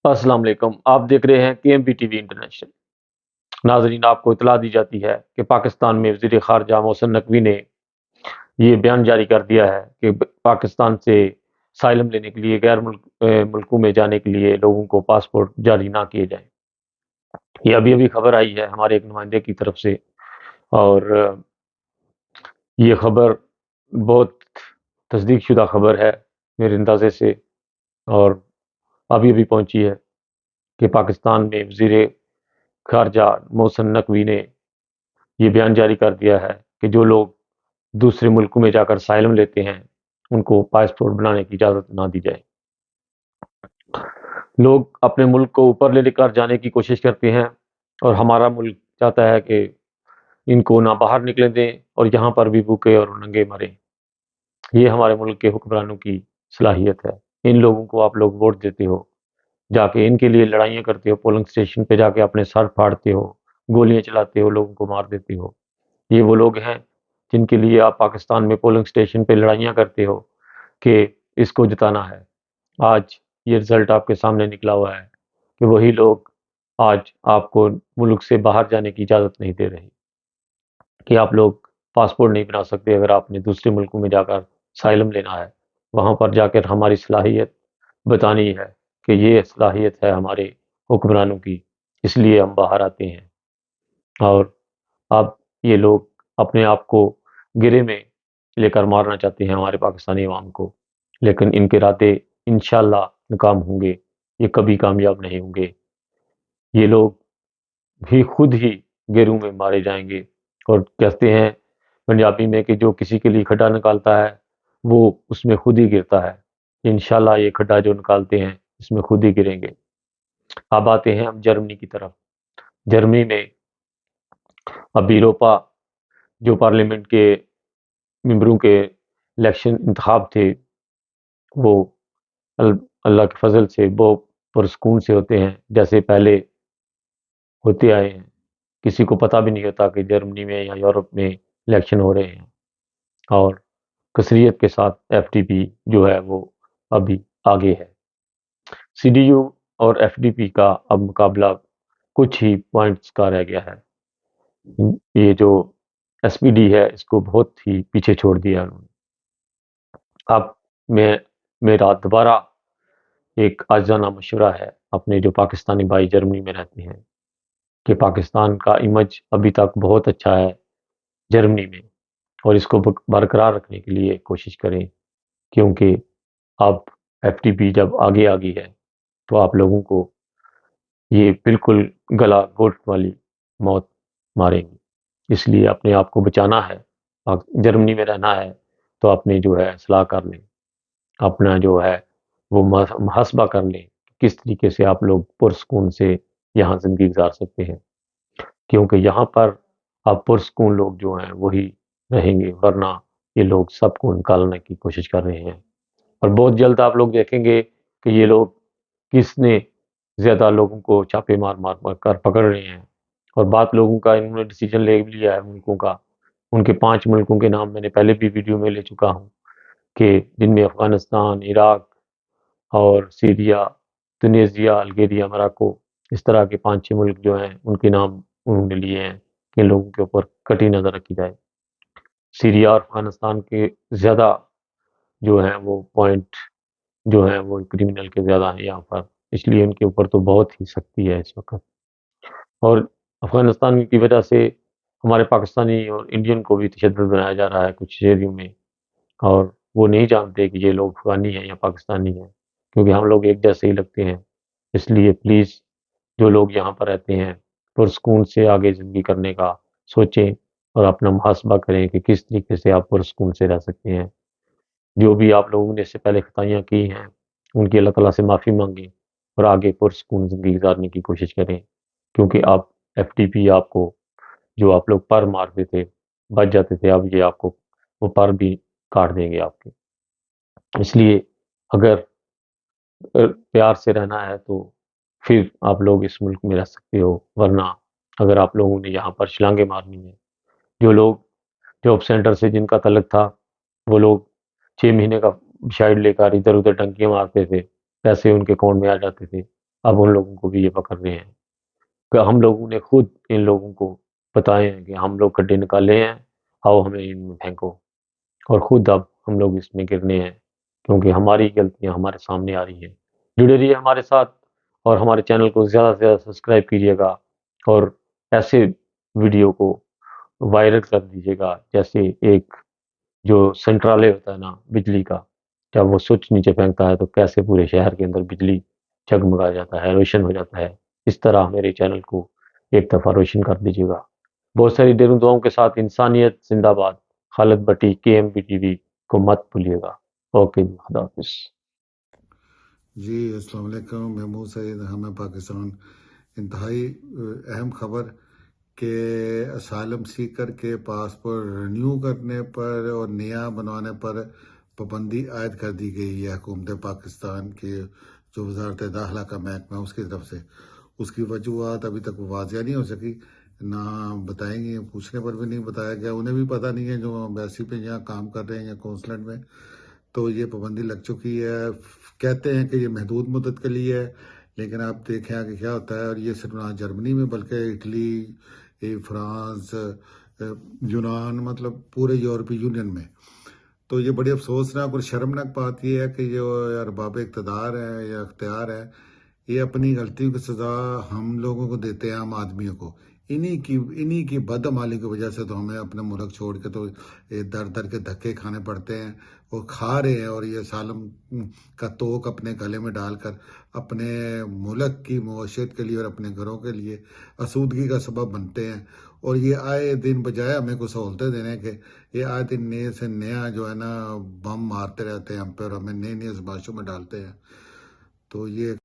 السلام علیکم، آپ دیکھ رہے ہیں کے M B T V International. ناظرین، آپ کو اطلاع دی جاتی ہے کہ پاکستان میں وزیر خارجہ محسن نقوی نے یہ بیان جاری کر دیا ہے کہ پاکستان سے سائلم لینے کے لیے ملکوں میں جانے کے لیے لوگوں کو پاسپورٹ جاری نہ کیے جائیں۔ یہ ابھی خبر آئی ہے ہمارے ایک نمائندے کی طرف سے، اور یہ خبر بہت تصدیق شدہ خبر ہے میرے اندازے سے، اور ابھی پہنچی ہے کہ پاکستان میں وزیر خارجہ محسن نقوی نے یہ بیان جاری کر دیا ہے کہ جو لوگ دوسرے ملکوں میں جا کر سائلم لیتے ہیں ان کو پاسپورٹ بنانے کی اجازت نہ دی جائے۔ لوگ اپنے ملک کو اوپر لے کر جانے کی کوشش کرتے ہیں، اور ہمارا ملک چاہتا ہے کہ ان کو نہ باہر نکلنے دیں اور یہاں پر بھی بھوکے اور ننگے مریں۔ یہ ہمارے ملک کے حکمرانوں کی صلاحیت ہے۔ ان لوگوں کو آپ لوگ ووٹ دیتے ہو، جا کے ان کے لیے لڑائیاں کرتے ہو، پولنگ اسٹیشن پہ جا کے اپنے سر پھاڑتے ہو، گولیاں چلاتے ہو، لوگوں کو مار دیتے ہو۔ یہ وہ لوگ ہیں جن کے لیے آپ پاکستان میں پولنگ اسٹیشن پہ لڑائیاں کرتے ہو کہ اس کو جتانا ہے۔ آج یہ رزلٹ آپ کے سامنے نکلا ہوا ہے کہ وہی لوگ آج آپ کو ملک سے باہر جانے کی اجازت نہیں دے رہے، کہ آپ لوگ پاسپورٹ نہیں بنا سکتے اگر آپ نے دوسرے ملکوں میں جا کر سائلم لینا ہے۔ وہاں پر جا کر ہماری صلاحیت بتانی ہے کہ یہ صلاحیت ہے ہمارے حکمرانوں کی، اس لیے ہم باہر آتے ہیں۔ اور اب یہ لوگ اپنے آپ کو گرے میں لے کر مارنا چاہتے ہیں ہمارے پاکستانی عوام کو، لیکن ان کے ارادے انشاءاللہ ناکام ہوں گے، یہ کبھی کامیاب نہیں ہوں گے۔ یہ لوگ بھی خود ہی گیروں میں مارے جائیں گے، اور کہتے ہیں پنجابی میں کہ جو کسی کے لیے کھڈا نکالتا ہے وہ اس میں خود ہی گرتا ہے۔ انشاءاللہ یہ کھڈا جو نکالتے ہیں اس میں خود ہی گریں گے۔ اب آتے ہیں ہم جرمنی کی طرف۔ جرمنی میں ابھی یوروپا جو پارلیمنٹ کے ممبروں کے الیکشن انتخاب تھے، وہ اللہ کے فضل سے بہت پرسکون سے ہوتے ہیں جیسے پہلے ہوتے آئے ہیں۔ کسی کو پتہ بھی نہیں ہوتا کہ جرمنی میں یا یورپ میں الیکشن ہو رہے ہیں، اور کثریت کے ساتھ ایف ڈی پی جو ہے وہ ابھی آگے ہے۔ سی ڈی یو اور ایف ڈی پی کا اب مقابلہ کچھ ہی پوائنٹس کا رہ گیا ہے۔ یہ جو ایس پی ڈی ہے اس کو بہت ہی پیچھے چھوڑ دیا انہوں نے۔ اب میرا دوبارہ ایک عاجزانہ مشورہ ہے اپنے جو پاکستانی بھائی جرمنی میں رہتے ہیں، کہ پاکستان کا امیج ابھی تک بہت اچھا ہے جرمنی میں، اور اس کو برقرار رکھنے کے لیے کوشش کریں، کیونکہ اب ایف ٹی پی جب آگے آ گئی ہے تو آپ لوگوں کو یہ بالکل گلا گھونٹ والی موت ماریں گی۔ اس لیے اپنے آپ کو بچانا ہے، جرمنی میں رہنا ہے تو اپنے جو ہے صلاح کر لیں، اپنا جو ہے وہ محاسبہ کر لیں کس طریقے سے آپ لوگ پرسکون سے یہاں زندگی گزار سکتے ہیں، کیونکہ یہاں پر اب پرسکون لوگ جو ہیں وہی رہیں گے، ورنہ یہ لوگ سب کو نکالنے کی کوشش کر رہے ہیں۔ اور بہت جلد آپ لوگ دیکھیں گے کہ یہ لوگ کس نے زیادہ لوگوں کو چھاپے مار کر پکڑ رہے ہیں، اور بات لوگوں کا انہوں نے ڈیسیجن لے لیا ہے ملکوں کا۔ ان کے 5 ملکوں کے نام میں نے پہلے بھی ویڈیو میں لے چکا ہوں، کہ جن میں افغانستان، عراق اور سیریا، تنیزیا، الجیریا، موراکو، اس طرح کے 5-6 ملک جو ہیں ان کے نام انہوں نے لیے ہیں کہ لوگوں کے اوپر کٹی نظر رکھی جائے۔ سیریا اور افغانستان کے زیادہ جو ہیں وہ پوائنٹ جو ہیں وہ کرمنل کے زیادہ ہیں یہاں پر، اس لیے ان کے اوپر تو بہت ہی سختی ہے اس وقت۔ اور افغانستان کی وجہ سے ہمارے پاکستانی اور انڈین کو بھی تشدد بنایا جا رہا ہے کچھ ایریوں میں، اور وہ نہیں جانتے کہ یہ لوگ افغانی ہیں یا پاکستانی ہیں، کیونکہ ہم لوگ ایک جیسے ہی لگتے ہیں۔ اس لیے پلیز جو لوگ یہاں پر رہتے ہیں پرسکون سے آگے زندگی کرنے کا سوچیں، اور اپنا محاسبہ کریں کہ کس طریقے سے آپ پرسکون سے رہ سکتے ہیں۔ جو بھی آپ لوگوں نے اس سے پہلے خطائیاں کی ہیں ان کی اللہ تعالیٰ سے معافی مانگیں، اور آگے پرسکون زندگی گزارنے کی کوشش کریں، کیونکہ آپ ایف ٹی پی آپ کو جو آپ لوگ پر مارتے تھے بچ جاتے تھے، اب یہ آپ کو وہ پر بھی کاٹ دیں گے آپ کے۔ اس لیے اگر پیار سے رہنا ہے تو پھر آپ لوگ اس ملک میں رہ سکتے ہو، ورنہ اگر آپ لوگوں نے یہاں پر چھلانگیں مارنی ہیں، جو لوگ جاب سینٹر سے جن کا تعلق تھا وہ لوگ 6 مہینے کا شاید لے کر ادھر ادھر ٹنکیاں مارتے تھے، پیسے ان کے اکاؤنٹ میں آ جاتے تھے، اب ان لوگوں کو بھی یہ پکڑ رہے ہیں کہ ہم لوگوں نے خود ان لوگوں کو بتائے ہیں کہ ہم لوگ گڈھے نکالے ہیں، آؤ ہمیں ان میں پھینکو، اور خود اب ہم لوگ اس میں گرنے ہیں کیونکہ ہماری غلطیاں ہمارے سامنے آ رہی ہیں۔ جڑے رہیے ہمارے ساتھ اور ہمارے چینل کو زیادہ سے زیادہ سبسکرائب کیجیے گا اور ایسے ویڈیو کو وائرل کر دیجیے گا، جیسے ایک جو سنٹرالے ہوتا ہے نا بجلی کا، جب وہ سوئچ نیچے پھینکتا ہے تو کیسے پورے شہر کے اندر بجلی جگمگا جاتا ہے، روشن ہو جاتا ہے، اس طرح میرے چینل کو ایک دفعہ روشن کر دیجیے گا۔ بہت ساری دیروں دعاؤں کے ساتھ انسانیت زندہ باد۔ خالد بٹی، KMB TV کو مت بھولیے گا۔ اوکے جی، خدا حافظ۔ جی السلام علیکم، محمود سعید، ہمیں پاکستان۔ انتہائی اہم خبر کہ اسائلم سیکر کے پاسپورٹ رینیو کرنے پر اور نیا بنوانے پر پابندی عائد کر دی گئی ہے حکومت پاکستان کے جو وزارت داخلہ کا محکمہ اس کی طرف سے۔ اس کی وجوہات ابھی تک واضح نہیں ہو سکی، نہ بتائیں گے، پوچھنے پر بھی نہیں بتایا گیا، انہیں بھی پتہ نہیں ہے جو ایمبیسی پہ یہاں کام کر رہے ہیں یا قونصلیٹ میں، تو یہ پابندی لگ چکی ہے۔ کہتے ہیں کہ یہ محدود مدت کے لیے ہے، لیکن آپ دیکھیں آگے کیا ہوتا ہے۔ اور یہ صرف نہ جرمنی میں بلکہ اٹلی، فرانس، یونان، مطلب پورے یورپی یونین میں۔ تو یہ بڑی افسوسناک اور شرمناک بات یہ ہے کہ جو ارباب اقتدار ہے یا اختیار ہے، یہ اپنی غلطیوں کی سزا ہم لوگوں کو دیتے ہیں، عام آدمیوں کو۔ انہی کی بدعمالی کی وجہ سے تو ہمیں اپنے ملک چھوڑ کے تو در در کے دھکے کھانے پڑتے ہیں اور کھا رہے ہیں، اور یہ سالم کا توق اپنے گلے میں ڈال کر اپنے ملک کی معیشت کے لیے اور اپنے گھروں کے لیے آسودگی کا سبب بنتے ہیں۔ اور یہ آئے دن بجائے ہمیں کو سہولتیں دینے کے، یہ آئے دن نئے سے نیا جو ہے نا بم مارتے رہتے ہیں ہم پہ اور ہمیں نئے نئے ازمائشوں میں ڈالتے ہیں۔ تو یہ